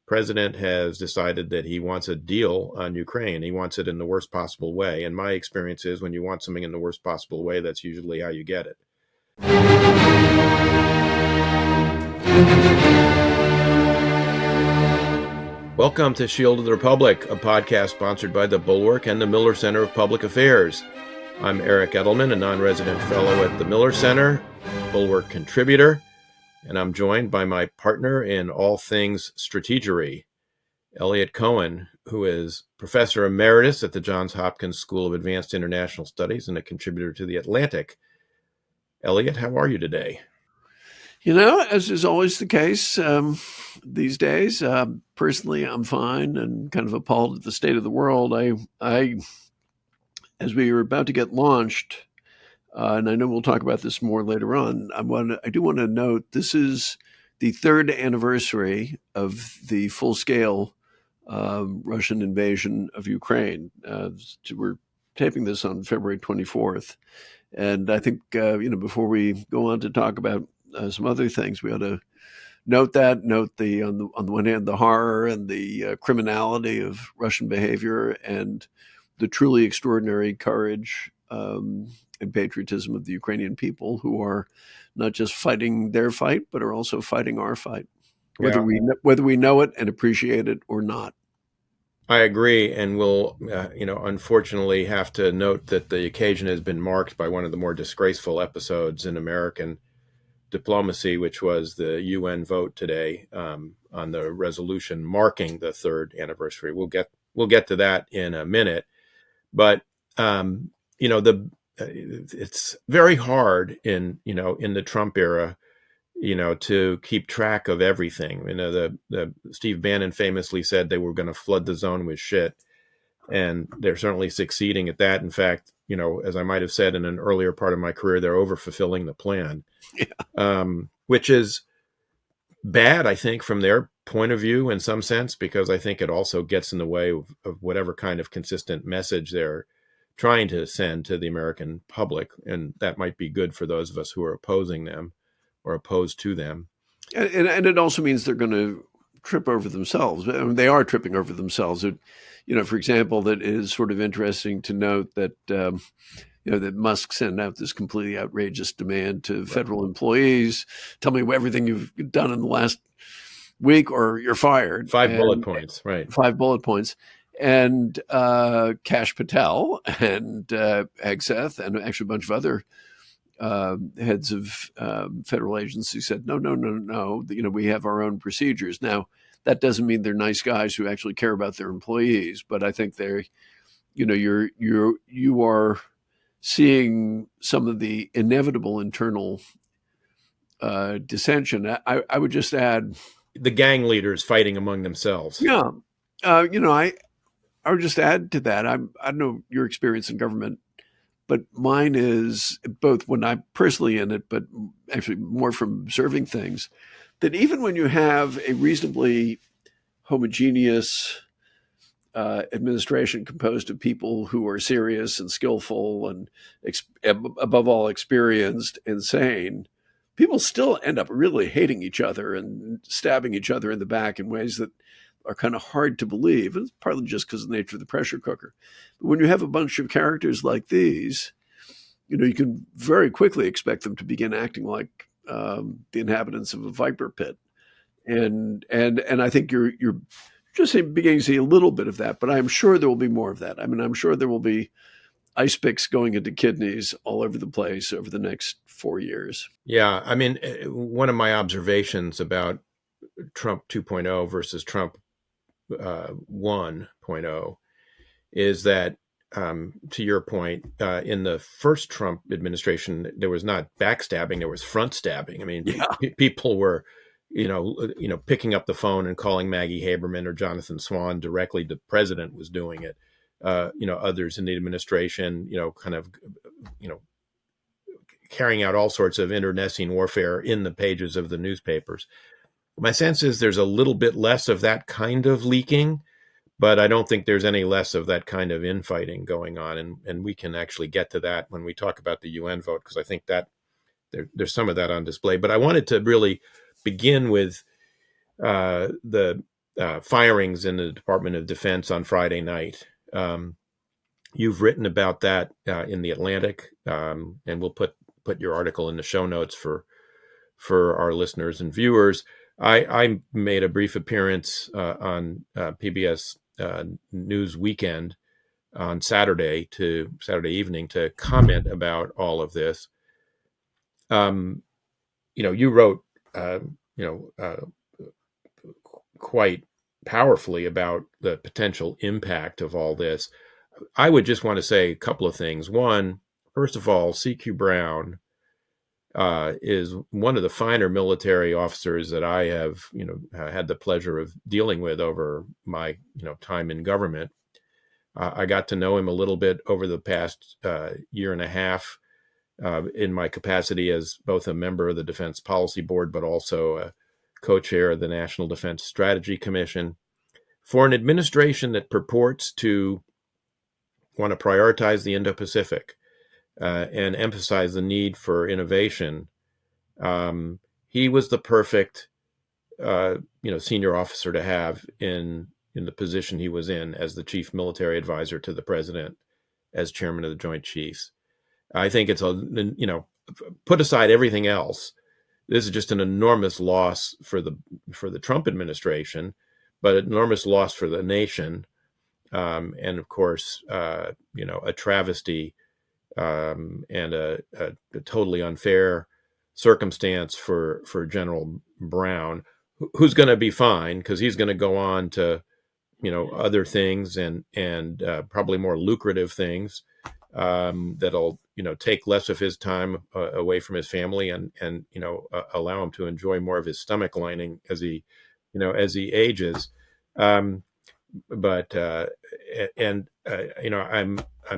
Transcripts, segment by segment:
president has decided that he wants a deal on Ukraine. He wants it in the worst possible way. And my experience is when you want something in the worst possible way, that's usually how you get it. Welcome to Shield of the Republic, a podcast sponsored by the Bulwark and the Miller Center of Public Affairs. I'm Eric Edelman, a non-resident fellow at the Miller Center, Bulwark contributor, and I'm joined by my partner in all things strategery, Eliot Cohen, who is professor emeritus at the Johns Hopkins School of Advanced International Studies and a contributor to The Atlantic. Eliot, how are you today? You know, as is always the case these days, personally, I'm fine and kind of appalled at the state of the world. I as we are about to get launched, and I know we'll talk about this more later on, I do want to note this is the third anniversary of the full-scale Russian invasion of Ukraine. We're taping this on February 24th. And I think, before we go on to talk about some other things, we ought to note the on the one hand, the horror and the criminality of Russian behavior and the truly extraordinary courage and patriotism of the Ukrainian people, who are not just fighting their fight, but are also fighting our fight, whether we know it and appreciate it or not. I agree, and we'll, unfortunately have to note that the occasion has been marked by one of the more disgraceful episodes in American diplomacy, which was the UN vote today on the resolution marking the third anniversary. We'll get to that in a minute, but it's very hard in the Trump era, to keep track of everything. The Steve Bannon famously said they were going to flood the zone with shit, and they're certainly succeeding at that. In fact, as I might have said in an earlier part of my career, they're over-fulfilling the plan, which is bad, I think, from their point of view in some sense, because I think it also gets in the way of whatever kind of consistent message they're trying to send to the American public, and that might be good for those of us who are opposing them or opposed to them. And it also means they're going to trip over themselves. I mean, they are tripping over themselves. For example, that it is sort of interesting to note that, that Musk sent out this completely outrageous demand to federal employees. Tell me everything you've done in the last week or you're fired. 5 bullet points, right? 5 bullet points. And Kash Patel and Hegseth and actually a bunch of other heads of federal agencies said, no. We have our own procedures. Now, that doesn't mean they're nice guys who actually care about their employees, but I think you are seeing some of the inevitable internal dissension. I would just add the gang leaders fighting among themselves. Yeah, I would just add to that. I don't know your experience in government, but mine is both when I'm personally in it, but actually more from observing things, that even when you have a reasonably homogeneous administration composed of people who are serious and skillful and above all experienced and sane, people still end up really hating each other and stabbing each other in the back in ways that are kind of hard to believe. And it's partly just because of the nature of the pressure cooker. But when you have a bunch of characters like these, you can very quickly expect them to begin acting like the inhabitants of a viper pit. And I think you're just beginning to see a little bit of that, but I'm sure there will be more of that. I mean, I'm sure there will be ice picks going into kidneys all over the place over the next 4 years. Yeah. I mean, one of my observations about Trump 2.0 versus Trump 1.0 is that, to your point, in the first Trump administration, there was not backstabbing, there was front stabbing. I mean, people were, picking up the phone and calling Maggie Haberman or Jonathan Swan directly. The president was doing it. Others in the administration, carrying out all sorts of internecine warfare in the pages of the newspapers. My sense is there's a little bit less of that kind of leaking, but I don't think there's any less of that kind of infighting going on. And we can actually get to that when we talk about the UN vote, because I think that there's some of that on display. But I wanted to really begin with the firings in the Department of Defense on Friday night. You've written about that in the Atlantic, and we'll put your article in the show notes for our listeners and viewers. I made a brief appearance on PBS News Weekend on Saturday evening to comment about all of this. You wrote, quite powerfully about the potential impact of all this. I would just want to say a couple of things. One, first of all, C.Q. Brown is one of the finer military officers that I have, had the pleasure of dealing with over my, time in government. I got to know him a little bit over the past year and a half in my capacity as both a member of the Defense Policy Board, but also a co-chair of the National Defense Strategy Commission. For an administration that purports to want to prioritize the Indo-Pacific and emphasize the need for innovation, he was the perfect, senior officer to have in the position he was in as the chief military advisor to the president, as chairman of the Joint Chiefs. I think it's put aside everything else, this is just an enormous loss for the Trump administration, but an enormous loss for the nation, and of course, a travesty and a totally unfair circumstance for General Brown, who's going to be fine because he's going to go on to other things and probably more lucrative things that'll take less of his time away from his family and allow him to enjoy more of his stomach lining as he ages. I'm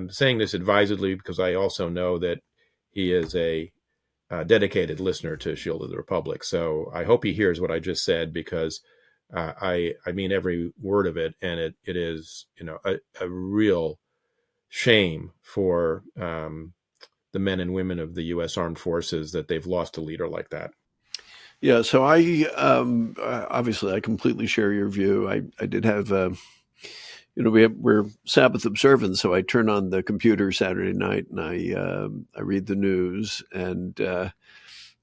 saying this advisedly because I also know that he is a dedicated listener to Shield of the Republic. So I hope he hears what I just said, because I mean every word of it, and it is a real shame for the men and women of the U.S. Armed Forces that they've lost a leader like that. Yeah, so I obviously I completely share your view. I did have we're Sabbath observant, so I turn on the computer Saturday night and I read the news, and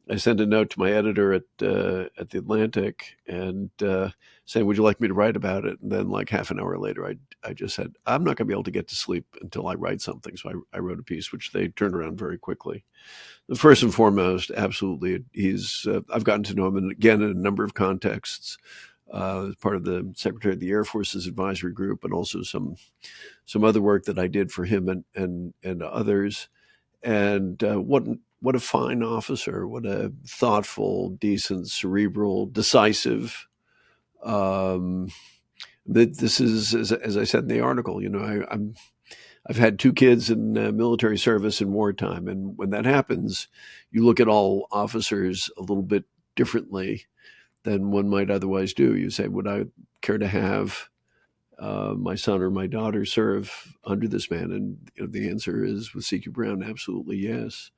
I sent a note to my editor at the Atlantic and saying, "Would you like me to write about it?" And then, like half an hour later, I just said, "I'm not going to be able to get to sleep until I write something." So I wrote a piece, which they turned around very quickly. The first and foremost, absolutely, he's. I've gotten to know him, and again in a number of contexts, as part of the Secretary of the Air Force's advisory group, and also some other work that I did for him and others. And what a fine officer! What a thoughtful, decent, cerebral, decisive. This is, as I said in the article, I've had 2 kids in military service in wartime, and when that happens, you look at all officers a little bit differently than one might otherwise do. You say, would I care to have my son or my daughter serve under this man? And the answer is, with C.Q. Brown, absolutely yes.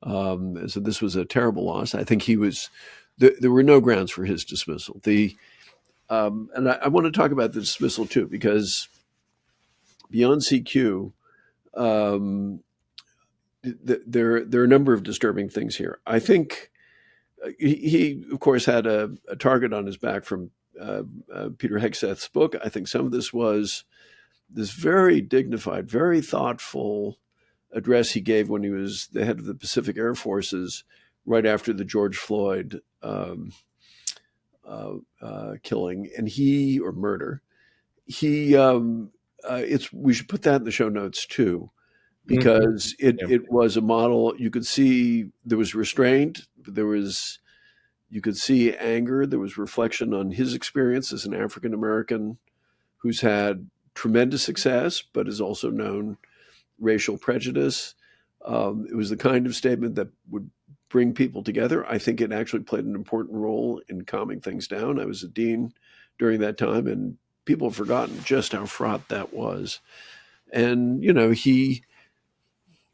So this was a terrible loss. I think he was. There were no grounds for his dismissal. And I want to talk about the dismissal too, because beyond CQ, there are a number of disturbing things here. I think he of course, had a target on his back from Peter Hegseth's book. I think some of this was this very dignified, very thoughtful address he gave when he was the head of the Pacific Air Forces right after the George Floyd killing or murder. We should put that in the show notes too, because it was a model. You could see there was restraint, but you could see anger. There was reflection on his experience as an African American who's had tremendous success, but has also known racial prejudice. It was the kind of statement that would bring people together. I think it actually played an important role in calming things down. I was a dean during that time, and people have forgotten just how fraught that was. And,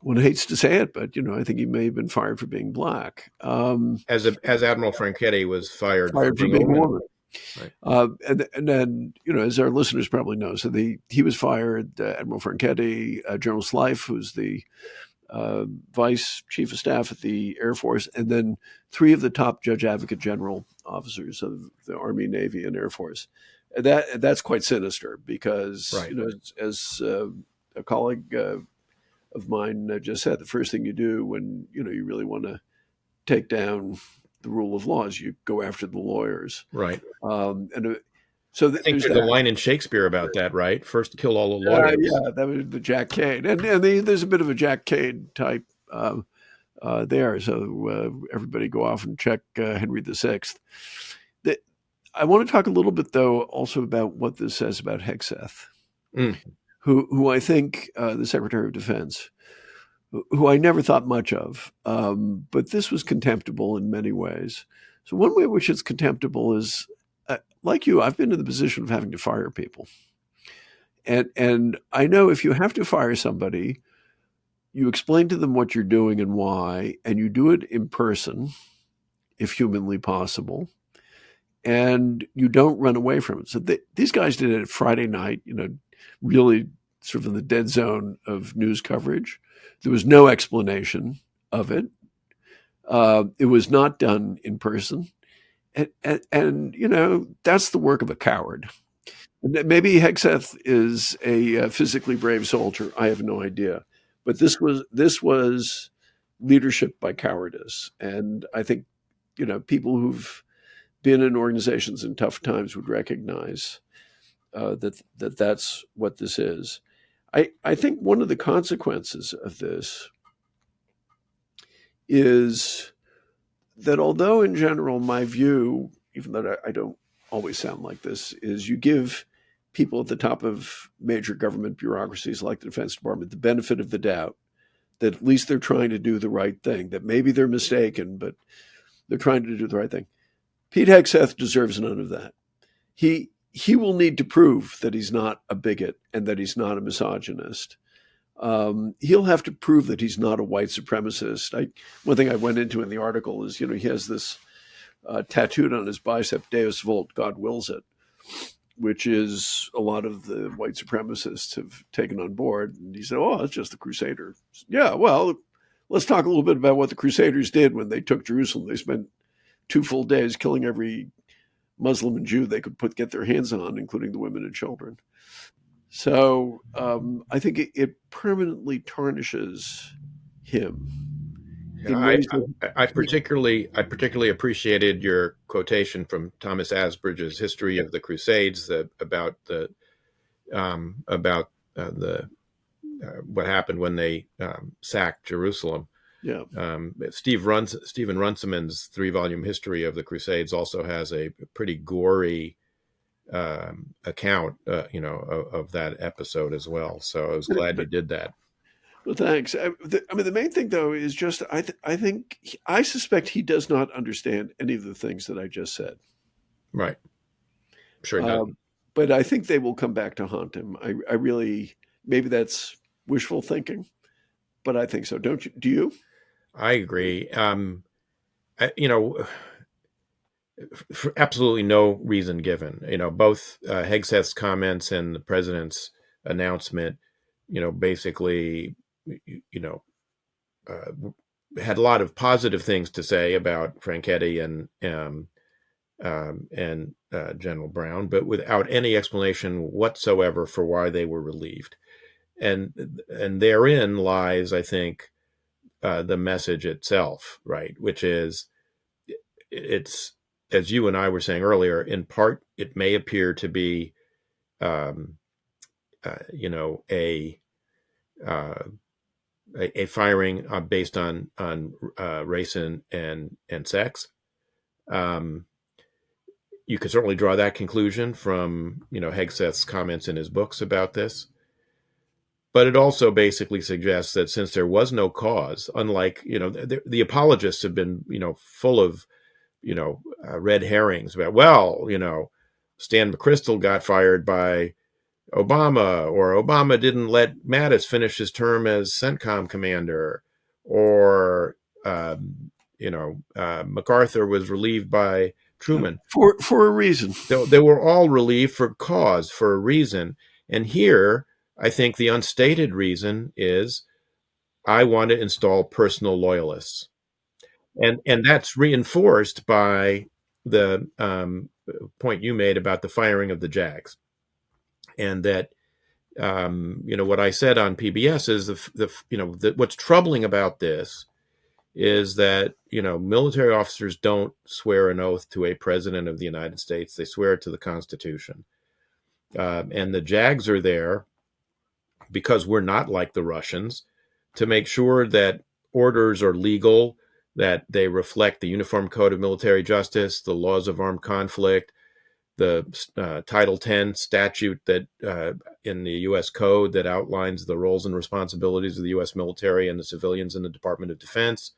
one hates to say it, but, I think he may have been fired for being black. As Admiral Franchetti was fired for being a woman. Right. And then, as our listeners probably know, so he was fired. Admiral Franchetti, General Slife, who's the vice chief of staff at the Air Force, and then three of the top judge advocate general officers of the Army, Navy, and Air Force. And that's quite sinister because, Right. As a colleague of mine just said, the first thing you do when you really want to take down the rule of law is you go after the lawyers. Right. And so I think there's there's a that. line in Shakespeare about that, right? First kill all the lawyers. Yeah, that was the Jack Cade, and there's a bit of a Jack Cade type there. So everybody go off and check Henry VI. I want to talk a little bit though also about what this says about Hegseth, who I think the Secretary of Defense, who I never thought much of, but this was contemptible in many ways. So one way in which it's contemptible is, like you, I've been in the position of having to fire people. And I know if you have to fire somebody, you explain to them what you're doing and why, and you do it in person, if humanly possible, and you don't run away from it. So these guys did it Friday night, really sort of in the dead zone of news coverage. There was no explanation of it. It was not done in person. And that's the work of a coward. And maybe Hegseth is a physically brave soldier. I have no idea. But this was leadership by cowardice. And I think, people who've been in organizations in tough times would recognize that's what this is. I think one of the consequences of this is that although in general my view, even though I don't always sound like this, is you give people at the top of major government bureaucracies like the Defense Department the benefit of the doubt that at least they're trying to do the right thing, that maybe they're mistaken, but they're trying to do the right thing. Pete Hegseth deserves none of that. He will need to prove that he's not a bigot and that he's not a misogynist. He'll have to prove that he's not a white supremacist. One thing I went into in the article is, he has this tattooed on his bicep, Deus Vult, God wills it, which is a lot of the white supremacists have taken on board. And he said, oh, it's just the Crusader. Yeah, well, let's talk a little bit about what the Crusaders did when they took Jerusalem. They spent 2 full days killing every Muslim and Jew they could get their hands on, including the women and children. So I think it permanently tarnishes him. Yeah, I particularly appreciated your quotation from Thomas Asbridge's History of the Crusades about what happened when they sacked Jerusalem. Yeah. Stephen Runciman's 3-volume History of the Crusades also has a pretty gory account, of that episode as well. So I was glad you did that. Well, thanks. The main thing though is just I suspect he does not understand any of the things that I just said. Right. Sure doesn't. But I think they will come back to haunt him. I really, maybe that's wishful thinking, but I think so. Don't you? Do you? I agree. For absolutely no reason given. Both Hegseth's comments and the president's announcement, basically, had a lot of positive things to say about Franchetti and General Brown, but without any explanation whatsoever for why they were relieved. And therein lies, I think, the message itself, right? Which is, it's, as you and I were saying earlier, in part, it may appear to be, a firing based on race and sex. You could certainly draw that conclusion from Hegseth's comments in his books about this. But it also basically suggests that since there was no cause, unlike the apologists have been full of red herrings about, Stan McChrystal got fired by Obama, or Obama didn't let Mattis finish his term as CENTCOM commander, or MacArthur was relieved by Truman. For a reason. They were all relieved for cause, for a reason. And here, I think the unstated reason is I want to install personal loyalists. And that's reinforced by the point you made about the firing of the JAGS. And that, what I said on PBS is what's troubling about this is that, military officers don't swear an oath to a president of the United States. They swear it to the Constitution. And the JAGs are there because we're not like the Russians to make sure that orders are legal, that they reflect the Uniform Code of Military Justice, the laws of armed conflict, the Title 10 statute that in the U.S. Code that outlines the roles and responsibilities of the U.S. military and the civilians in the Department of Defense,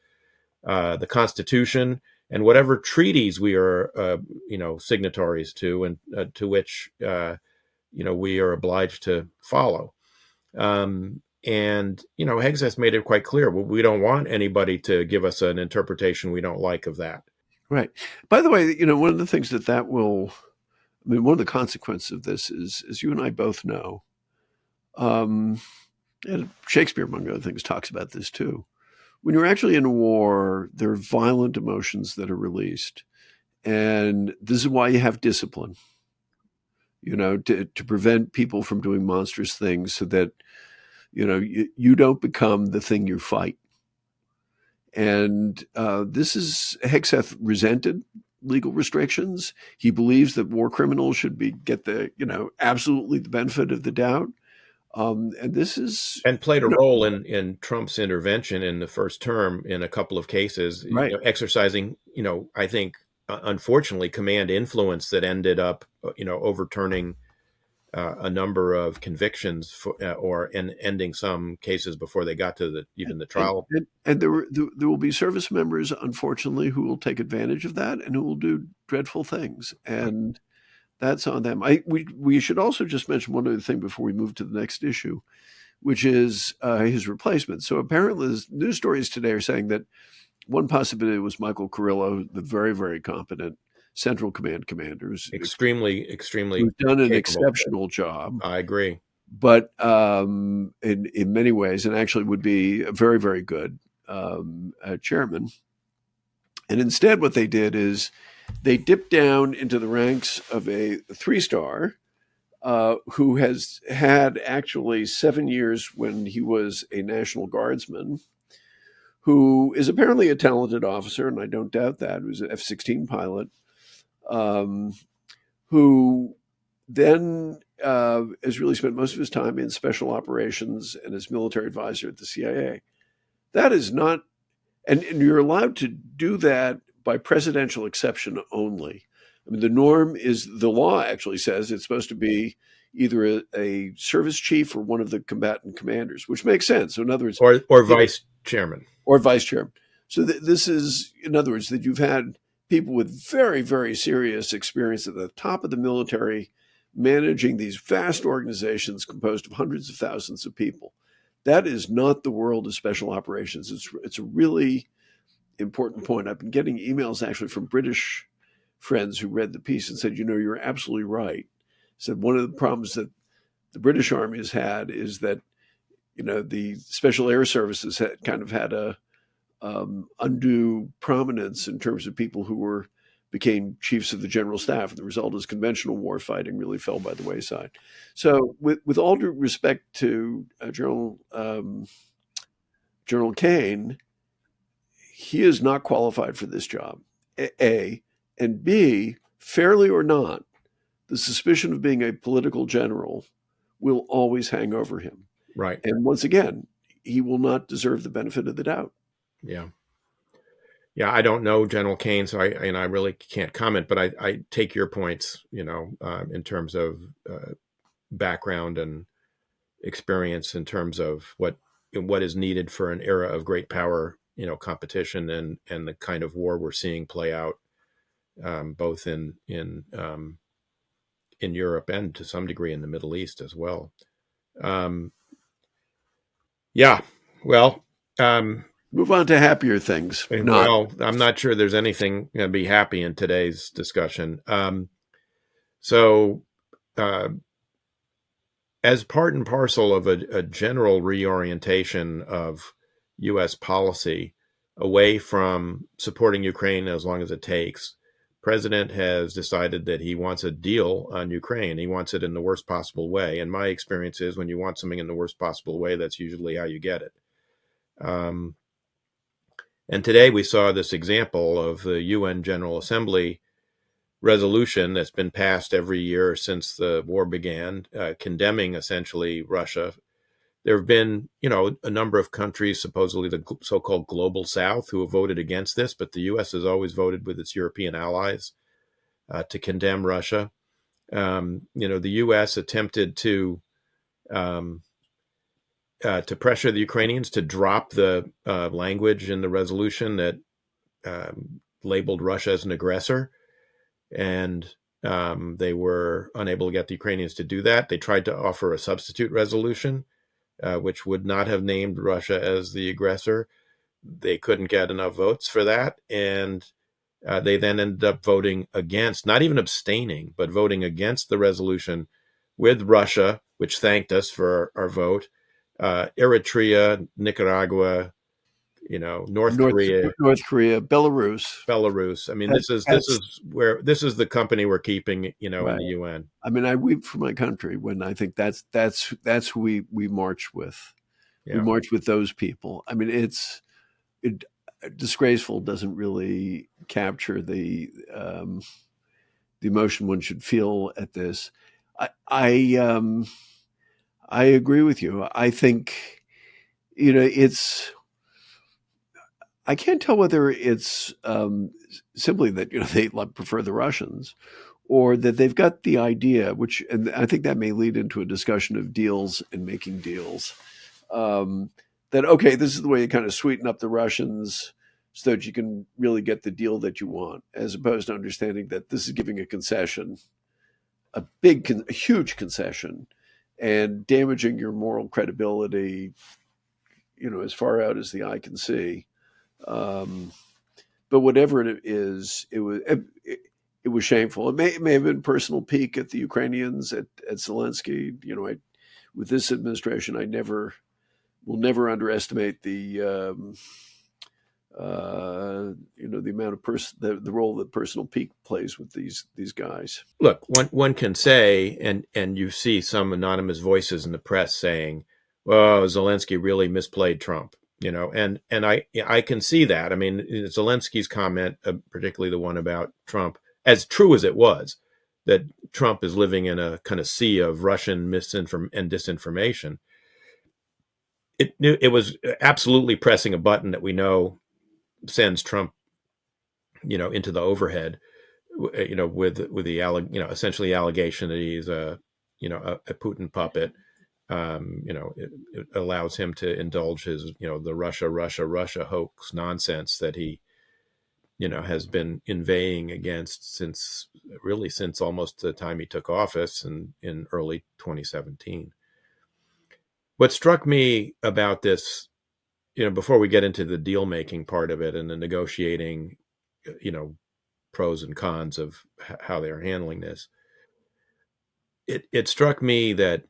the Constitution, and whatever treaties we are, signatories to, and to which, we are obliged to follow. Hegseth made it quite clear. We don't want anybody to give us an interpretation we don't like of that. Right. By the way, one of the things that will, one of the consequences of this is, as you and I both know, and Shakespeare, among other things, talks about this too. When you're actually in a war, there are violent emotions that are released. And this is why you have discipline, to prevent people from doing monstrous things so that, you don't become the thing you fight. And this is, Hegseth resented legal restrictions. He believes that war criminals should get the, absolutely the benefit of the doubt. And this is... And played a role in Trump's intervention in the first term in a couple of cases, right. Exercising, I think, unfortunately, command influence that ended up, overturning a number of convictions or ending some cases before they got to even the trial. And there will be service members, unfortunately, who will take advantage of that and who will do dreadful things. And that's on them. We should also just mention one other thing before we move to the next issue, which is his replacement. So apparently, the news stories today are saying that one possibility was Michael Carrillo, the very, very competent Central Command commander, extremely who's done an exceptional job. I agree, but in many ways, and actually would be a very, very good chairman. And instead, what they did is they dipped down into the ranks of a 3-star who has had actually 7 years when he was a National Guardsman, who is apparently a talented officer, and I don't doubt that. He was an F-16 pilot, who then has really spent most of his time in special operations and as military advisor at the CIA. That is not, and you're allowed to do that by presidential exception only. I mean, the norm is, the law actually says it's supposed to be either a service chief or one of the combatant commanders, which makes sense. So in other words, or vice chairman. Or vice chairman. So this is, in other words, that you've had people with very, very serious experience at the top of the military managing these vast organizations composed of hundreds of thousands of people. That is not the world of special operations. It's a really important point. I've been getting emails actually from British friends who read the piece and said, you're absolutely right. Said one of the problems that the British Army has had is that, the Special Air Services had a undue prominence in terms of people who became chiefs of the general staff. And the result is conventional war fighting really fell by the wayside. So with all due respect to General Kane, he is not qualified for this job, A. And B, fairly or not, the suspicion of being a political general will always hang over him. Right. And once again, he will not deserve the benefit of the doubt. Yeah. Yeah, I don't know General Kane, so I really can't comment, but I take your points, in terms of background and experience, in terms of what is needed for an era of great power, competition and the kind of war we're seeing play out, both in Europe and to some degree in the Middle East as well. Yeah, well, Move on to happier things. Not. Well, I'm not sure there's anything going to be happy in today's discussion. So, uh, as part and parcel of a general reorientation of U.S. policy away from supporting Ukraine as long as it takes, President has decided that he wants a deal on Ukraine. He wants it in the worst possible way. And my experience is when you want something in the worst possible way, that's usually how you get it. And today we saw this example of the UN General Assembly resolution that's been passed every year since the war began, condemning essentially Russia. There have been, a number of countries, supposedly the so-called global South, who have voted against this, but the U.S. has always voted with its European allies to condemn Russia. The U.S. attempted to pressure the Ukrainians to drop the language in the resolution that labeled Russia as an aggressor. And they were unable to get the Ukrainians to do that. They tried to offer a substitute resolution, which would not have named Russia as the aggressor. They couldn't get enough votes for that. And they then ended up voting against, not even abstaining, but voting against the resolution with Russia, which thanked us for our vote, Eritrea, Nicaragua, North Korea, Belarus. I mean, this is the company we're keeping, in the UN. I mean, I weep for my country when I think that's who we march with. Yeah. We march with those people. I mean, Disgraceful doesn't really capture the emotion one should feel at this. I agree with you. I think, I can't tell whether it's simply that they prefer the Russians, or that they've got the idea, and I think that may lead into a discussion of deals and making deals. That okay, this is the way you kind of sweeten up the Russians so that you can really get the deal that you want, as opposed to understanding that this is giving a concession, a huge concession, and damaging your moral credibility, as far out as the eye can see. But whatever it is, it was shameful. It may have been personal pique at the Ukrainians, at Zelensky. With this administration, will never underestimate the amount of the role that personal pique plays with these guys. Look, one can say, and you see some anonymous voices in the press saying, "Well, Zelensky really misplayed Trump." And I can see that. I mean, Zelensky's comment, particularly the one about Trump, as true as it was, that Trump is living in a kind of sea of Russian misinformation and disinformation. It was absolutely pressing a button that we know sends Trump, into the overhead, with the essentially allegation that he's a Putin puppet. It allows him to indulge his, the Russia hoax nonsense that he, has been inveighing against since almost the time he took office in early 2017. What struck me about this, before we get into the deal making part of it and the negotiating, pros and cons of how they're handling this, it struck me that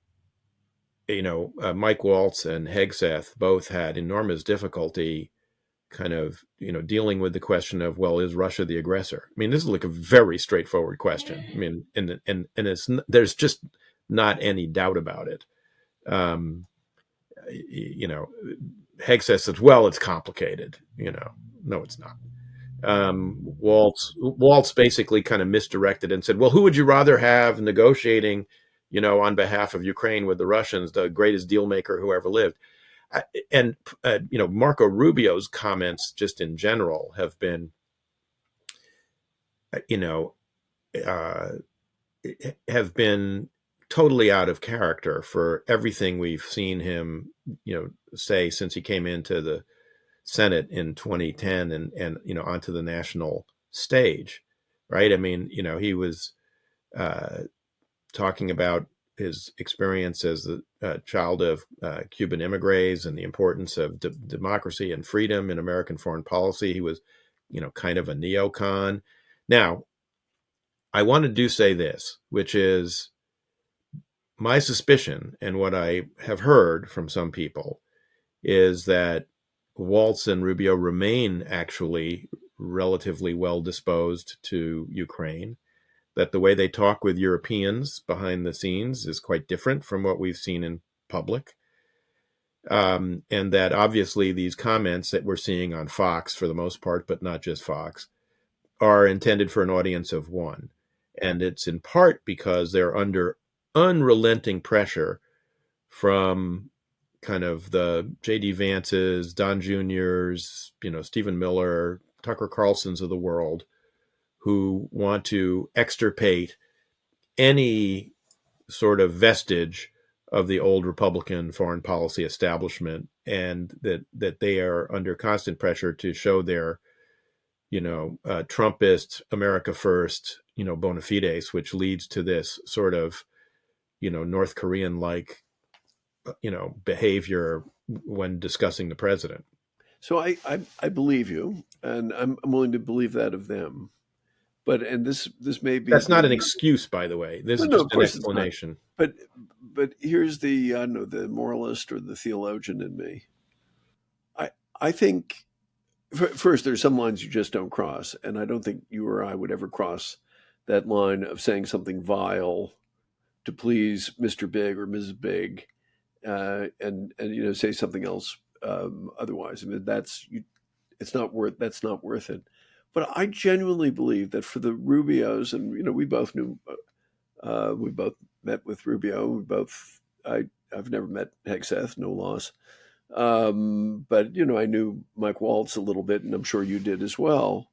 Mike Waltz and Hegseth both had enormous difficulty kind of, dealing with the question of, well, is Russia the aggressor? I mean, this is like a very straightforward question. I mean, and there's just not any doubt about it. Hegseth says, well, it's complicated. No, it's not. Waltz basically kind of misdirected and said, well, who would you rather have negotiating on behalf of Ukraine with the Russians, the greatest deal maker who ever lived? And Marco Rubio's comments just in general have been, have been totally out of character for everything we've seen him, say since he came into the Senate in 2010 and onto the national stage, right? I mean, he was talking about his experience as a child of Cuban immigrants and the importance of democracy and freedom in American foreign policy. He was, kind of a neocon. Now, I want to say this, which is my suspicion, and what I have heard from some people, is that Waltz and Rubio remain actually relatively well disposed to Ukraine, that the way they talk with Europeans behind the scenes is quite different from what we've seen in public. And that obviously these comments that we're seeing on Fox, for the most part, but not just Fox, are intended for an audience of one. And it's in part because they're under unrelenting pressure from kind of the J.D. Vances, Don Jr.'s, Stephen Miller, Tucker Carlson's of the world, who want to extirpate any sort of vestige of the old Republican foreign policy establishment, and that they are under constant pressure to show their, Trumpist, America first, bona fides, which leads to this sort of, North Korean like, behavior when discussing the president. So I believe you, and I'm willing to believe that of them. But this may be, that's not an excuse, by the way. This is just an explanation. But here's the the moralist or the theologian in me. I think first there's some lines you just don't cross, and I don't think you or I would ever cross that line of saying something vile to please Mr. Big or Mrs. Big, and say something else otherwise. I mean, that's not worth it. But I genuinely believe that for the Rubios, and we both met with Rubio. I've never met Hegseth, no loss. But I knew Mike Waltz a little bit, and I'm sure you did as well.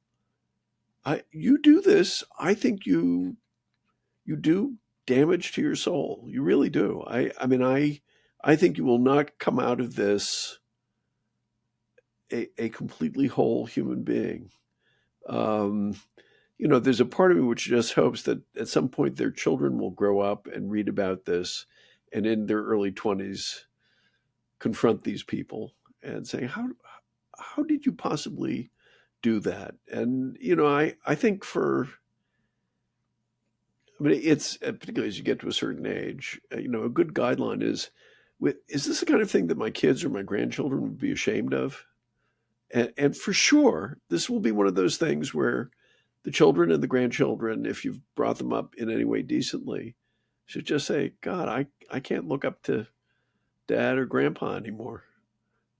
You do this. I think you do damage to your soul. You really do. I think you will not come out of this a completely whole human being. There's a part of me which just hopes that at some point their children will grow up and read about this, and in their early 20s confront these people and say, how did you possibly do that? And I think it's particularly as you get to a certain age, a good guideline is this the kind of thing that my kids or my grandchildren would be ashamed of? And for sure, this will be one of those things where the children and the grandchildren, if you've brought them up in any way decently, should just say, God, I can't look up to Dad or Grandpa anymore.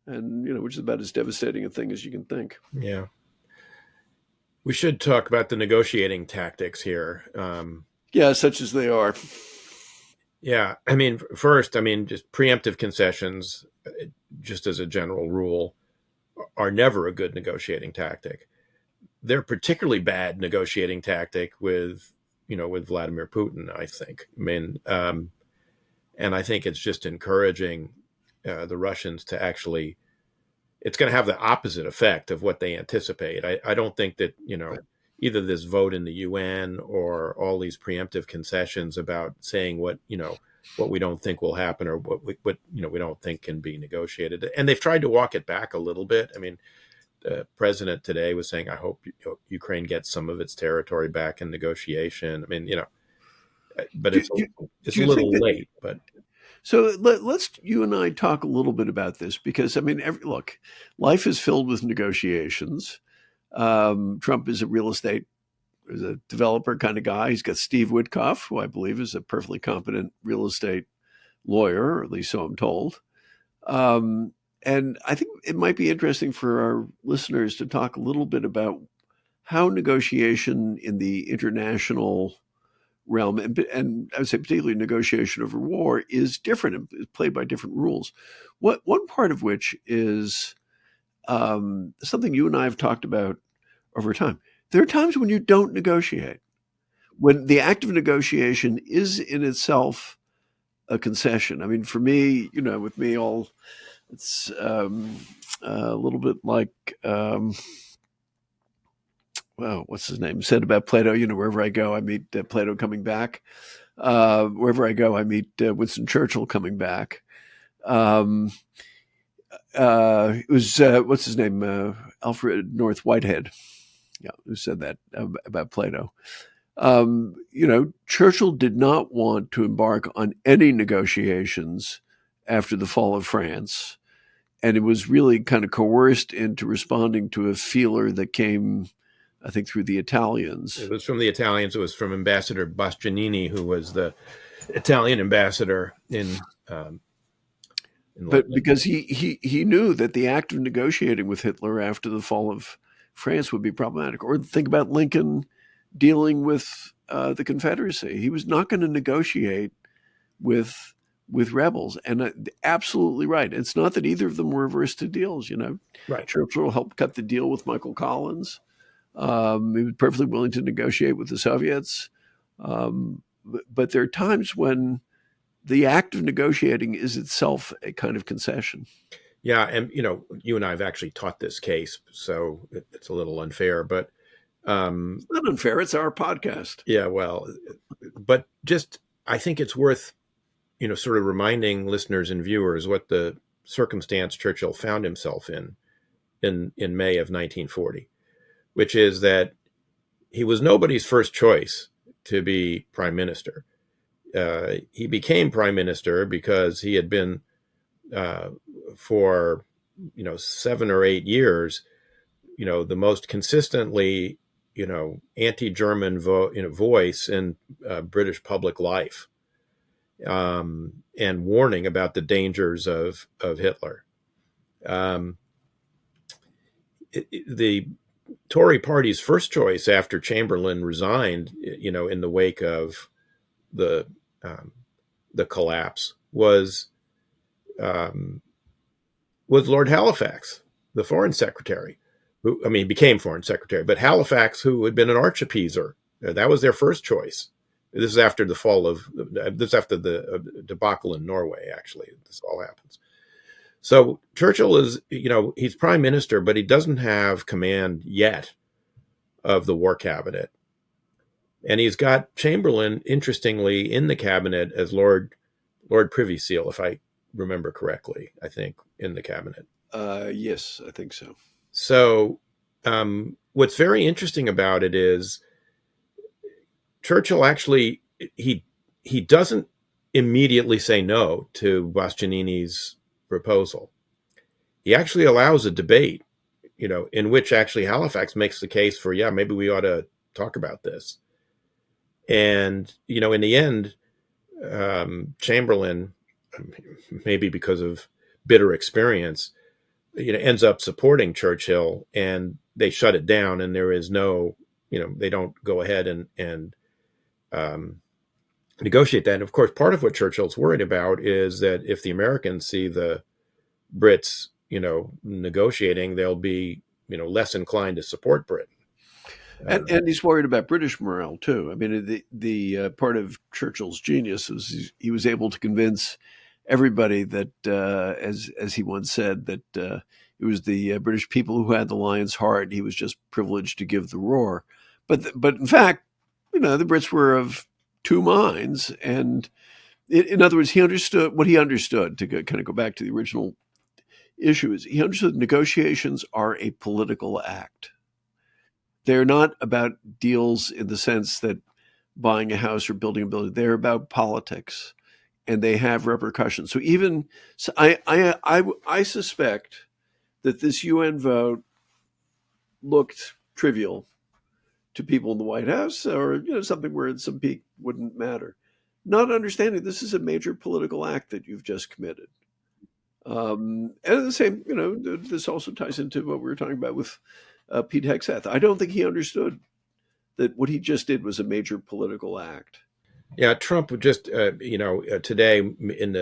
And, which is about as devastating a thing as you can think. Yeah. We should talk about the negotiating tactics here. Yeah, such as they are. Yeah. First, just preemptive concessions, just as a general rule, are never a good negotiating tactic. They're particularly bad negotiating tactic with Vladimir Putin, I think. And I think it's just encouraging the Russians to actually, it's going to have the opposite effect of what they anticipate. I don't think that, either this vote in the UN or all these preemptive concessions about saying what we don't think will happen or what we don't think can be negotiated. And they've tried to walk it back a little bit. The president today was saying, I hope Ukraine gets some of its territory back in negotiation. But it's a little late. But so let's you and I talk a little bit about this, because look, life is filled with negotiations. Trump is a developer kind of guy. He's got Steve Witkoff, who I believe is a perfectly competent real estate lawyer, or at least so I'm told. And I think it might be interesting for our listeners to talk a little bit about how negotiation in the international realm, and I would say particularly negotiation over war, is different and is played by different rules. One part of which is something you and I have talked about over time. There are times when you don't negotiate, when the act of negotiation is in itself a concession. For me, with me, it's a little bit like, what's his name said about Plato? Wherever I go, I meet Plato coming back. Wherever I go, I meet Winston Churchill coming back. It was what's his name, Alfred North Whitehead, yeah, who said that about Plato. Churchill did not want to embark on any negotiations after the fall of France, and it was really kind of coerced into responding to a feeler that came, I think, through the Italians. It was from the Italians. It was from Ambassador Bastianini, who was the Italian ambassador in but because he knew that the act of negotiating with Hitler after the fall of France would be problematic. Or think about Lincoln dealing with the Confederacy. He was not going to negotiate with rebels, and absolutely right. It's not that either of them were averse to deals. Right. Churchill helped cut the deal with Michael Collins. He was perfectly willing to negotiate with the Soviets. But there are times when the act of negotiating is itself a kind of concession. Yeah, and you and I have actually taught this case, so it's a little unfair, but it's not unfair. It's our podcast. Yeah, well, but just I think it's worth sort of reminding listeners and viewers what the circumstance Churchill found himself in May of 1940, which is that he was nobody's first choice to be prime minister. He became prime minister because he had been for 7 or 8 years, the most consistently anti-German voice in British public life, and warning about the dangers of Hitler. The Tory party's first choice after Chamberlain resigned, in the wake of the collapse, was Lord Halifax, the foreign secretary, who became foreign secretary, but Halifax, who had been an arch-appeaser. That was their first choice. This is after the debacle in Norway, actually. This all happens. So Churchill is, he's prime minister, but he doesn't have command yet of the war cabinet. And he's got Chamberlain, interestingly, in the cabinet as Lord Privy Seal, if I remember correctly, I think, in the cabinet. Yes, I think so. So what's very interesting about it is Churchill actually, he doesn't immediately say no to Bastianini's proposal. He actually allows a debate, in which actually Halifax makes the case for, maybe we ought to talk about this. And, in the end, Chamberlain, maybe because of bitter experience, ends up supporting Churchill, and they shut it down, and there is no, they don't go ahead and negotiate that. And of course, part of what Churchill's worried about is that if the Americans see the Brits, negotiating, they'll be, less inclined to support Britain. And he's worried about British morale too. The part of Churchill's genius was he was able to convince everybody that, as he once said, that it was the British people who had the lion's heart. He was just privileged to give the roar. But in fact, the Brits were of two minds. And in other words, he understood what he understood, to kind of go back to the original issue, is he understood negotiations are a political act. They're not about deals in the sense that buying a house or building a building. They're about politics, and they have repercussions. So I suspect that this UN vote looked trivial to people in the White House, or something where some peak wouldn't matter, not understanding this is a major political act that you've just committed. And the same, this also ties into what we were talking about with Pete Hegseth. I don't think he understood that what he just did was a major political act. Yeah, Trump just, today in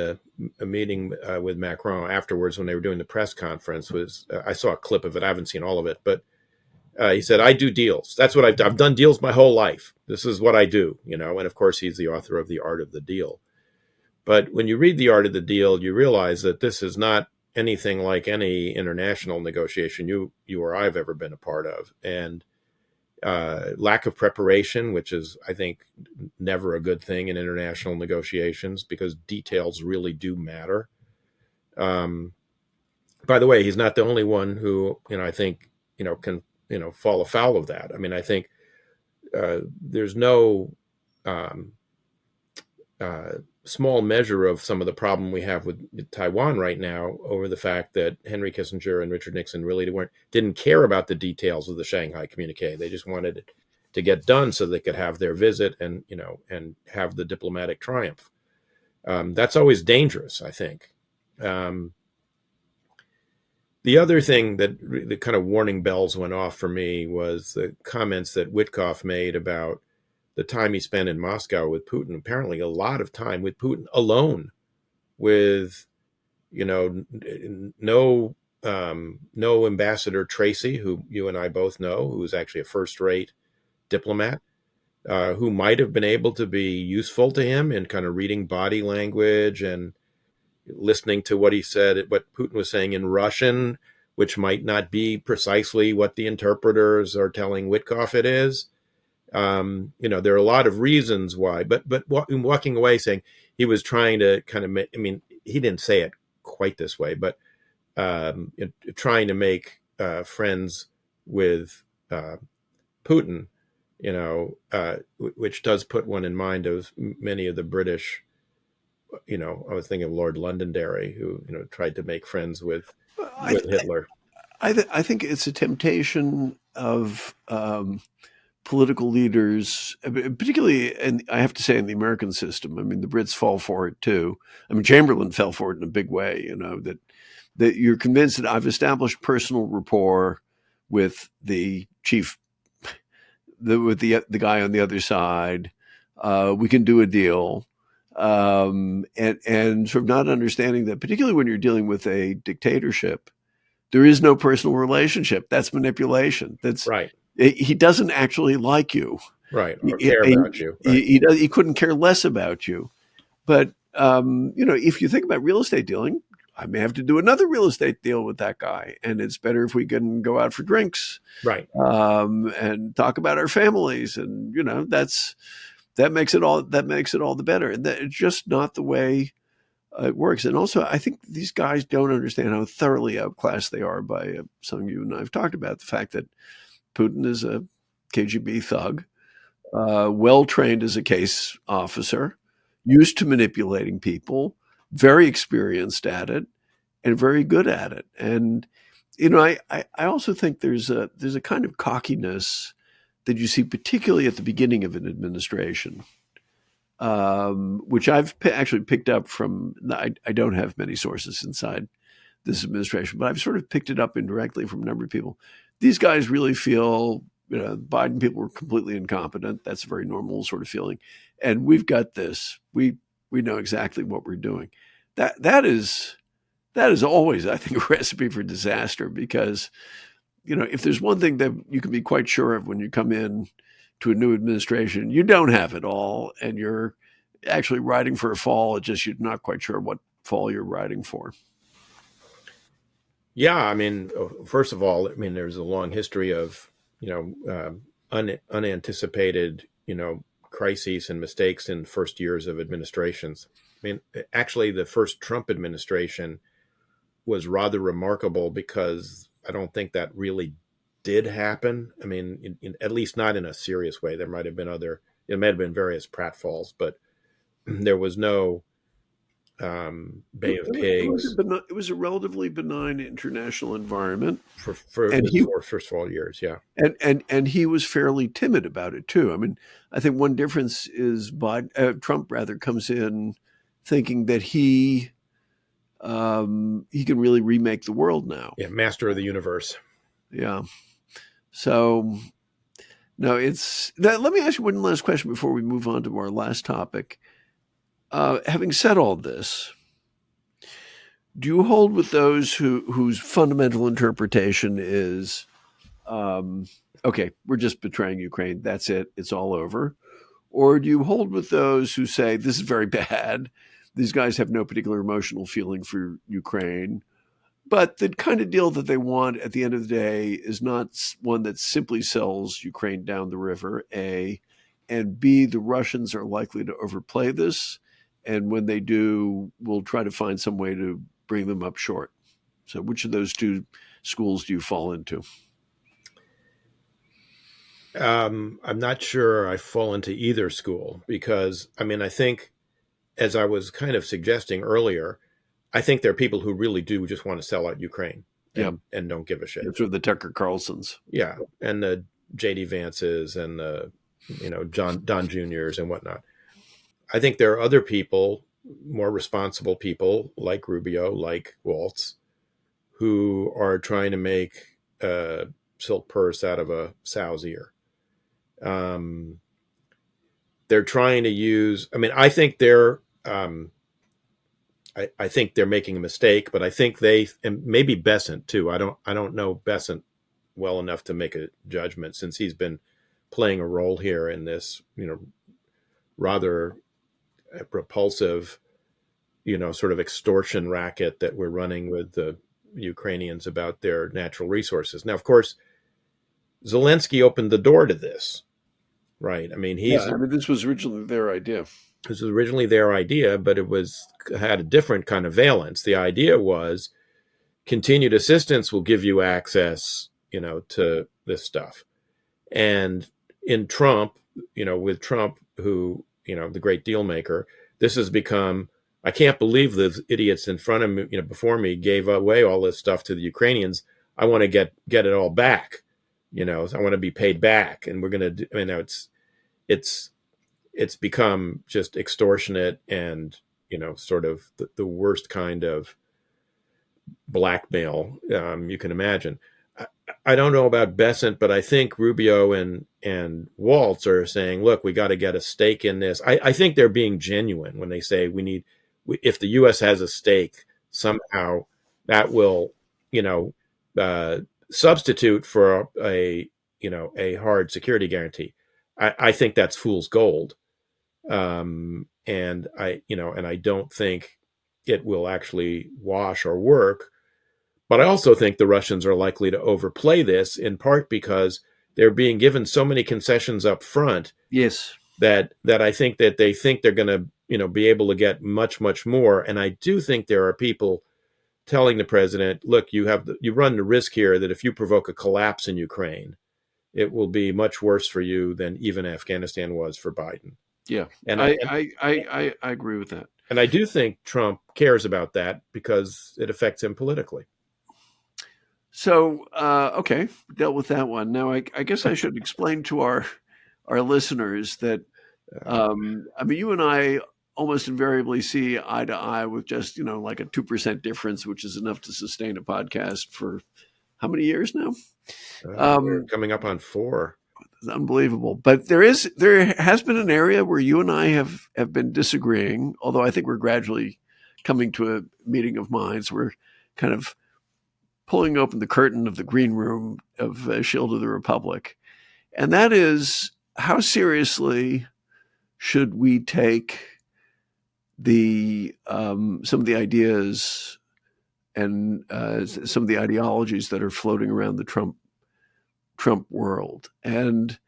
a meeting with Macron afterwards, when they were doing the press conference, I saw a clip of it. I haven't seen all of it, but he said, "I do deals. That's what I've done deals my whole life. This is what I do," and of course he's the author of The Art of the Deal. But when you read The Art of the Deal, you realize that this is not anything like any international negotiation you or I've ever been a part of. And lack of preparation, which is, I think, never a good thing in international negotiations because details really do matter. By the way, he's not the only one who, I think, can, fall afoul of that. I mean, I think there's no small measure of some of the problem we have with Taiwan right now over the fact that Henry Kissinger and Richard Nixon really didn't care about the details of the Shanghai Communique. They just wanted it to get done so they could have their visit and have the diplomatic triumph. That's always dangerous, I think. The other thing that the kind of warning bells went off for me was the comments that Witkoff made about the time he spent in Moscow with Putin. Apparently a lot of time with Putin alone, with no Ambassador Tracy, who you and I both know, who was actually a first-rate diplomat, who might have been able to be useful to him in kind of reading body language and listening to what he said, what Putin was saying in Russian, which might not be precisely what the interpreters are telling Witkoff it is. There are a lot of reasons why, but walking away saying he was trying to kind of he didn't say it quite this way, but trying to make friends with Putin, which does put one in mind of many of the British. I was thinking of Lord Londonderry, who tried to make friends with Hitler. I think it's a temptation of political leaders, particularly, and I have to say, in the American system. I mean, the Brits fall for it too. I mean, Chamberlain fell for it in a big way. That you're convinced that I've established personal rapport with the chief, with the guy on the other side. We can do a deal. And sort of not understanding that, particularly when you're dealing with a dictatorship, there is no personal relationship. That's manipulation. That's right. He doesn't actually like you, right? Or care about you. Right. He couldn't care less about you. But if you think about real estate dealing, I may have to do another real estate deal with that guy, and it's better if we can go out for drinks, right? And talk about our families, and that makes it all the better. And it's just not the way it works. And also, I think these guys don't understand how thoroughly outclassed they are by something you and I have talked about, the fact that Putin is a KGB thug, well-trained as a case officer, used to manipulating people, very experienced at it, and very good at it. And, I also think there's a kind of cockiness that you see particularly at the beginning of an administration, which I've actually picked up from, I don't have many sources inside this administration, but I've sort of picked it up indirectly from a number of people. These guys really feel, Biden people were completely incompetent. That's a very normal sort of feeling. And we've got this. We know exactly what we're doing. That is always, I think, a recipe for disaster, because if there's one thing that you can be quite sure of when you come in to a new administration, you don't have it all, and you're actually riding for a fall. It's just you're not quite sure what fall you're riding for. Yeah, I mean, first of all, there's a long history of unanticipated crises and mistakes in first years of administrations. Actually, the first Trump administration was rather remarkable because I don't think that really did happen. At least not in a serious way. There might have been it might have been various pratfalls, but there was no Bay of Pigs. It was a relatively benign international environment for the first 4 years, yeah. And he was fairly timid about it too. I think one difference is Trump rather comes in thinking that he can really remake the world now. Yeah, master of the universe. Yeah. So, no, let me ask you one last question before we move on to our last topic. Having said all this, do you hold with those whose fundamental interpretation is, okay, we're just betraying Ukraine, that's it, it's all over? Or do you hold with those who say, this is very bad, these guys have no particular emotional feeling for Ukraine, But the kind of deal that they want at the end of the day is not one that simply sells Ukraine down the river, A, and B, the Russians are likely to overplay this. And when they do, we'll try to find some way to bring them up short. So which of those two schools do you fall into? I'm not sure I fall into either school because, I mean, I think, as I was kind of suggesting earlier, I think there are people who really do just want to sell out Ukraine Yeah. and don't give a shit. Sort of the Tucker Carlsons. Yeah. And the JD Vances and the, Don Juniors and whatnot. I think there are other people, more responsible people like Rubio, like Waltz, who are trying to make a silk purse out of a sow's ear. They're trying to use. I mean, I think they're. I think they're making a mistake, but I think they, and maybe Besant too. I don't know Besant well enough to make a judgment since he's been playing a role here in this, rather repulsive, sort of extortion racket that we're running with the Ukrainians about their natural resources. Now, of course, Zelensky opened the door to this, right? I mean, this was originally their idea. This was originally their idea, but it had a different kind of valence. The idea was continued assistance will give you access, to this stuff. And in Trump, with Trump, who, the great deal maker, this has become, I can't believe the idiots in front of me, before me gave away all this stuff to the Ukrainians. I want to get it all back. I want to be paid back. And we're going to it's become just extortionate and, sort of the worst kind of blackmail you can imagine. I don't know about Besant, but I think Rubio and Waltz are saying, look, we got to get a stake in this. I think they're being genuine when they say if the U.S. has a stake, somehow that will, substitute for a hard security guarantee. I think that's fool's gold. And I don't think it will actually wash or work. But I also think the Russians are likely to overplay this, in part because they're being given so many concessions up front. Yes. That I think that they think they're going to, be able to get much, much more. And I do think there are people telling the president, look, you run the risk here that if you provoke a collapse in Ukraine, it will be much worse for you than even Afghanistan was for Biden. Yeah, and I agree with that. And I do think Trump cares about that because it affects him politically. So, okay, dealt with that one. Now, I guess I should explain to our listeners that, you and I almost invariably see eye to eye with just, like a 2% difference, which is enough to sustain a podcast for how many years now? We're coming up on 4. It's unbelievable. But there has been an area where you and I have been disagreeing, although I think we're gradually coming to a meeting of minds. We're kind of pulling open the curtain of the green room of Shield of the Republic. And that is, how seriously should we take some of the ideas and some of the ideologies that are floating around the Trump world? And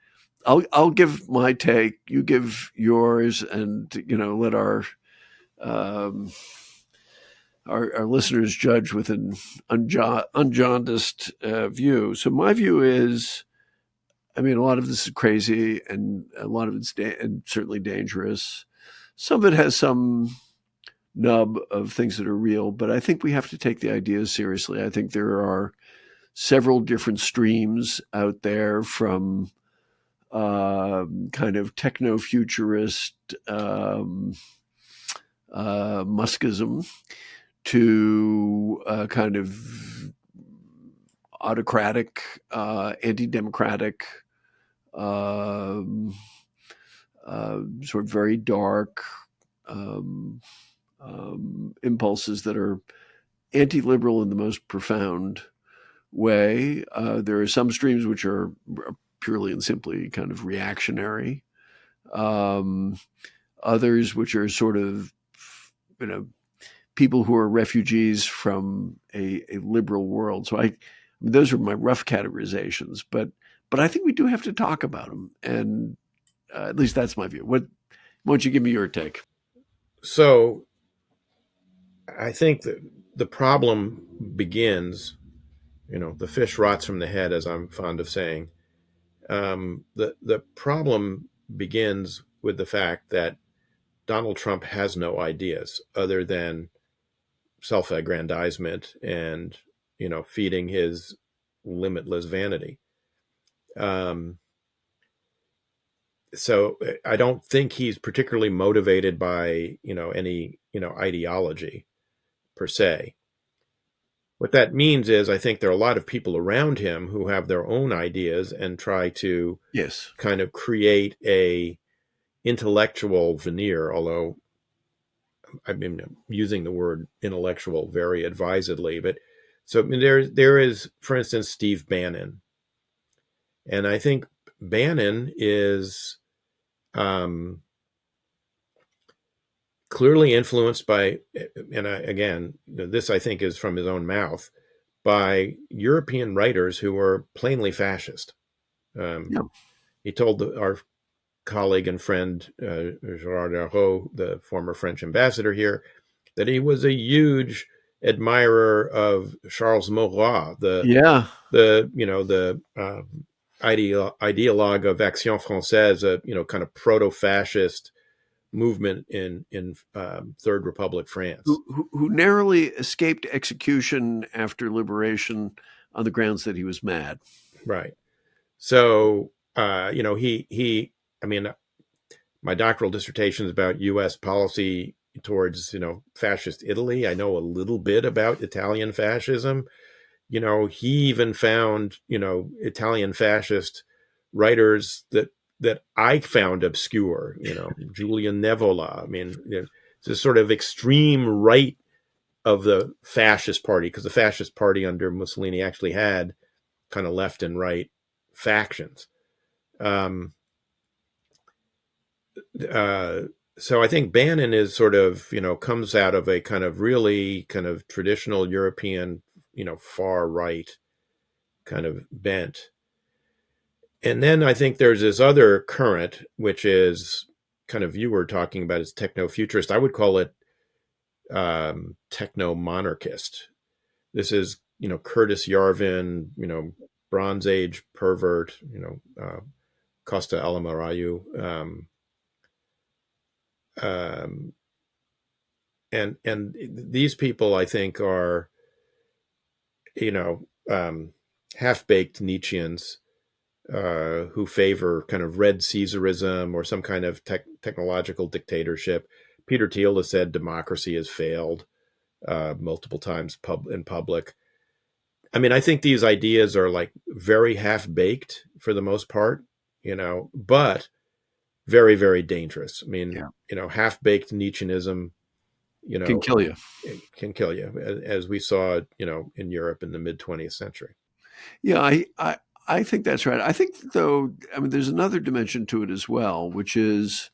I'll give my take, you give yours, and let our listeners judge with an unjaundiced view. So my view is, a lot of this is crazy, and a lot of it's and certainly dangerous. Some of it has some nub of things that are real, but I think we have to take the ideas seriously. I think there are several different streams out there, from kind of techno-futurist Muskism to kind of autocratic, anti-democratic, sort of very dark impulses that are anti-liberal in the most profound way. There are some streams which are purely and simply kind of reactionary. Others which are sort of, people who are refugees from a liberal world. So those are my rough categorizations, but I think we do have to talk about them, and at least that's my view. Why don't you give me your take? So I think that the problem begins, the fish rots from the head, as I'm fond of saying. The problem begins with the fact that Donald Trump has no ideas other than self-aggrandizement and feeding his limitless vanity. So I don't think he's particularly motivated by any ideology per se. What that means is I think there are a lot of people around him who have their own ideas and try to Yes. kind of create a intellectual veneer, although I've been using the word intellectual very advisedly. But so I mean, there is, for instance, Steve Bannon. And I think Bannon is clearly influenced by, and again, this I think is from his own mouth, by European writers who were plainly fascist. Yeah. He told our colleague and friend, Gerard Darreau, the former French ambassador here, that he was a huge admirer of Charles Maurras, the ideologue of Action Française, a kind of proto-fascist movement in Third Republic France, who narrowly escaped execution after liberation on the grounds that he was mad. Right. So he I mean, my doctoral dissertation is about U.S. policy towards fascist Italy. I know a little bit about Italian fascism. He even found Italian fascist writers that I found obscure, Julian Nevola. I mean, it's a sort of extreme right of the fascist party, because the fascist party under Mussolini actually had kind of left and right factions. So I think Bannon is sort of, comes out of a kind of really kind of traditional European, far right kind of bent. And then I think there's this other current, which is kind of, you were talking about, as techno-futurist. I would call it techno-monarchist. This is, Curtis Yarvin, Bronze Age pervert, Costa Alamarayu. And these people, I think, are, half-baked Nietzscheans who favor kind of red Caesarism or some kind of technological dictatorship. Peter Thiel has said democracy has failed multiple times in public. I mean, I think these ideas are like very half-baked for the most part, but very, very dangerous. I mean, half-baked Nietzscheanism, can kill you. Can kill you, as we saw, in Europe in the mid-20th century. Yeah, I think that's right. I think, though, I mean, there's another dimension to it as well, which is,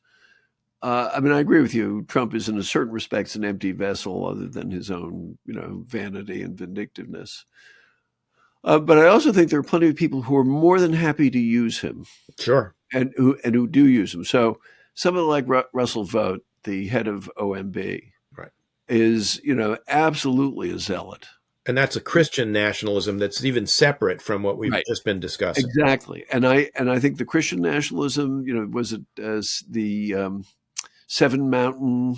I mean, I agree with you. Trump is, in a certain respects, an empty vessel, other than his own, vanity and vindictiveness. But I also think there are plenty of people who are more than happy to use him. Sure. And who do use him. So someone like Russell Vought, the head of OMB, right, is, absolutely a zealot. And that's a Christian nationalism that's even separate from what we've just been discussing. Exactly. And I think the Christian nationalism, was it as the Seven Mountain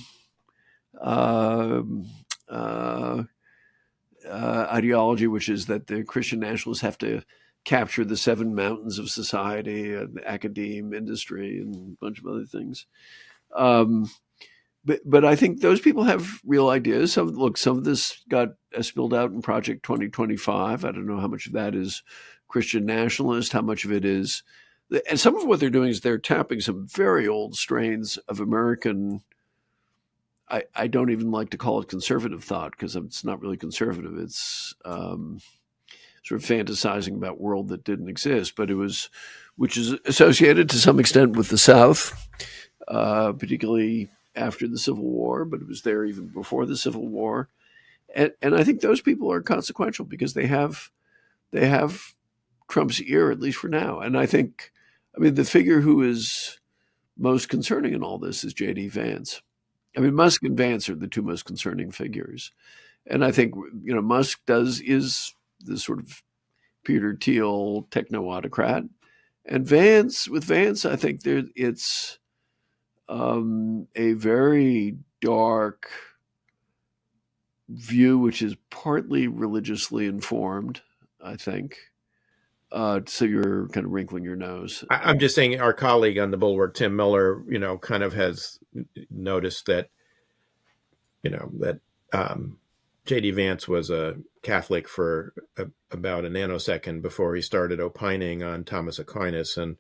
ideology, which is that the Christian nationalists have to capture the seven mountains of society, academe, industry, and a bunch of other things. But I think those people have real ideas. Some of this got spilled out in Project 2025. I don't know how much of that is Christian nationalist, how much of it is, and some of what they're doing is they're tapping some very old strains of American. I don't even like to call it conservative thought, because it's not really conservative. It's sort of fantasizing about a world that didn't exist, but which is associated to some extent with the South, particularly after the Civil War, but it was there even before the Civil War. And I think those people are consequential because they have Trump's ear, at least for now. And I think, I mean, the figure who is most concerning in all this is J.D. Vance. I mean, Musk and Vance are the two most concerning figures. And I think, Musk is the sort of Peter Thiel techno autocrat. And with Vance, I think it's a very dark view, which is partly religiously informed, I think. So you're kind of wrinkling your nose. I'm just saying our colleague on the Bulwark, Tim Miller, kind of has noticed that, that J.D. Vance was a Catholic for about a nanosecond before he started opining on Thomas Aquinas and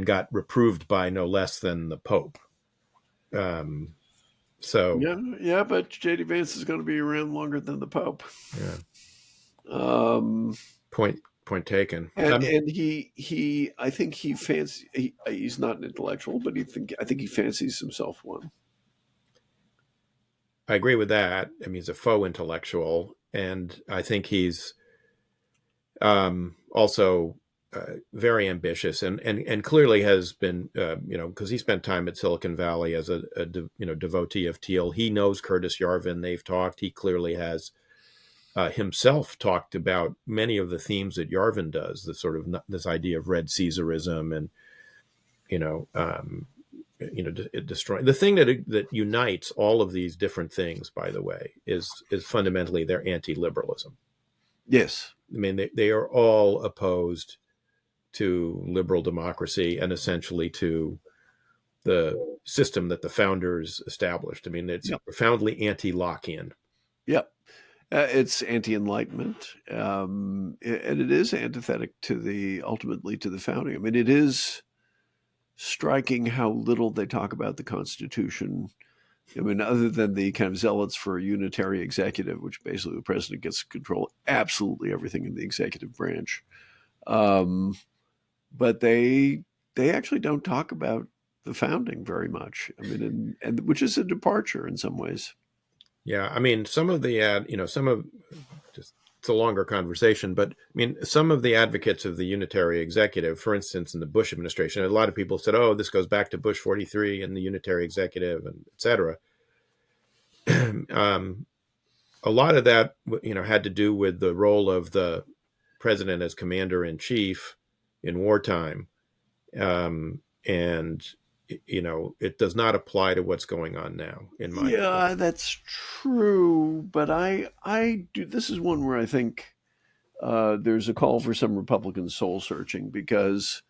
got reproved by no less than the Pope. So yeah, but J.D. Vance is going to be around longer than the Pope. Yeah. Point taken. And I think he's not an intellectual, but I think he fancies himself one. I agree with that. I mean, he's a faux intellectual, and I think he's also very ambitious, and clearly has been, because he spent time at Silicon Valley as a devotee of Thiel. He knows Curtis Yarvin. They've talked. He clearly has himself talked about many of the themes that Yarvin does. The sort of this idea of red Caesarism, and destroying the thing that unites all of these different things. By the way, is fundamentally their anti-liberalism. Yes, I mean they are all opposed to liberal democracy and essentially to the system that the founders established. I mean, it's profoundly anti-Lockean. Yep. It's anti-enlightenment, and it is antithetic ultimately to the founding. I mean, it is striking how little they talk about the Constitution. I mean, other than the kind of zealots for a unitary executive, which basically the president gets to control absolutely everything in the executive branch. But they actually don't talk about the founding very much. I mean, and which is a departure in some ways. Yeah, I mean, it's a longer conversation, but I mean, some of the advocates of the unitary executive, for instance, in the Bush administration, a lot of people said, "Oh, this goes back to Bush 43 and the unitary executive, and et cetera." A lot of that, had to do with the role of the president as commander in chief in wartime, and it does not apply to what's going on now. In my opinion. That's true, but I do. This is one where I think there's a call for some Republican soul searching because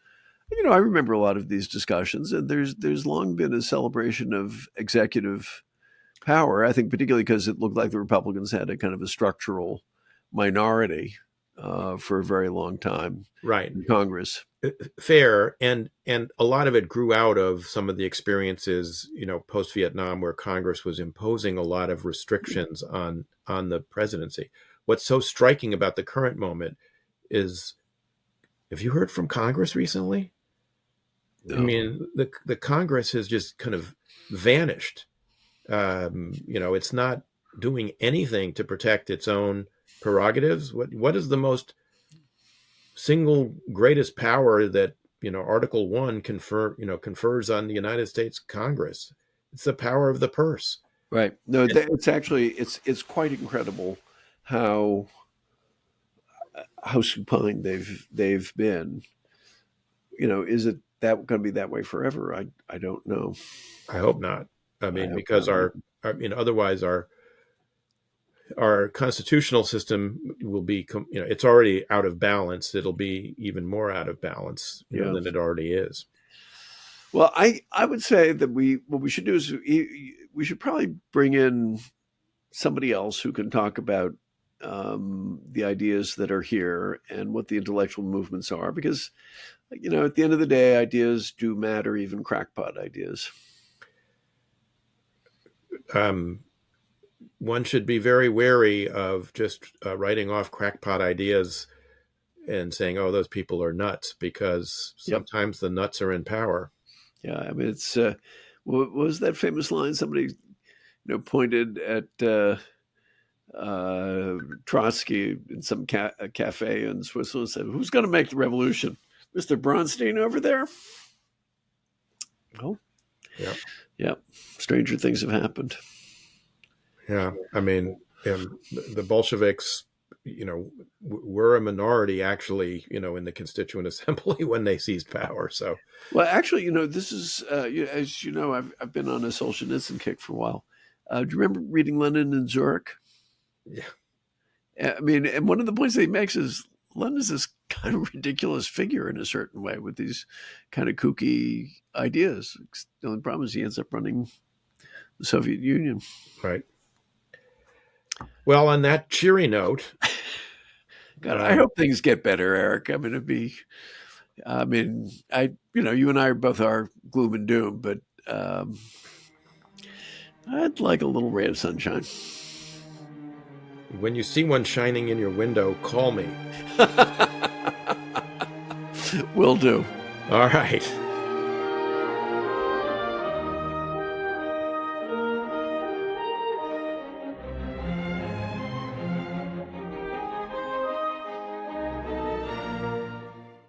I remember a lot of these discussions, and there's long been a celebration of executive power. I think particularly because it looked like the Republicans had a kind of a structural minority for a very long time, right, in Congress. Fair, and a lot of it grew out of some of the experiences, post Vietnam, where Congress was imposing a lot of restrictions on the presidency. What's so striking about the current moment is, have you heard from Congress recently? No. I mean, the Congress has just kind of vanished. It's not doing anything to protect its own prerogatives. What is the most single greatest power that Article 1 confers on the United States Congress? It's the power of the purse. Right. No, it's actually it's quite incredible how supine they've been. Is it that going to be that way forever? I don't know. I hope not. I mean, because otherwise our constitutional system will be, it's already out of balance. It'll be even more out of balance than it already is. Well, I would say that what we should do is we should probably bring in somebody else who can talk about the ideas that are here and what the intellectual movements are, because at the end of the day, ideas do matter, even crackpot ideas. One should be very wary of just writing off crackpot ideas and saying, "Oh, those people are nuts," because sometimes the nuts are in power. Yeah, I mean, it's What was that famous line? Somebody pointed at Trotsky in some cafe in Switzerland, said, "Who's going to make the revolution? Mr. Bronstein over there?" Oh, yeah. Stranger things have happened. Yeah, I mean, the Bolsheviks, were a minority actually, in the Constituent Assembly when they seized power. So, well, actually, this is, as you know, I've been on a Solzhenitsyn kick for a while. Do you remember reading Lenin in Zurich? Yeah. I mean, and one of the points that he makes is Lenin is this kind of ridiculous figure in a certain way with these kind of kooky ideas. The only problem is he ends up running the Soviet Union. Right. Well, on that cheery note, God, I hope things get better, Eric. You and I both are gloom and doom, but I'd like a little ray of sunshine. When you see one shining in your window, call me. Will do. All right.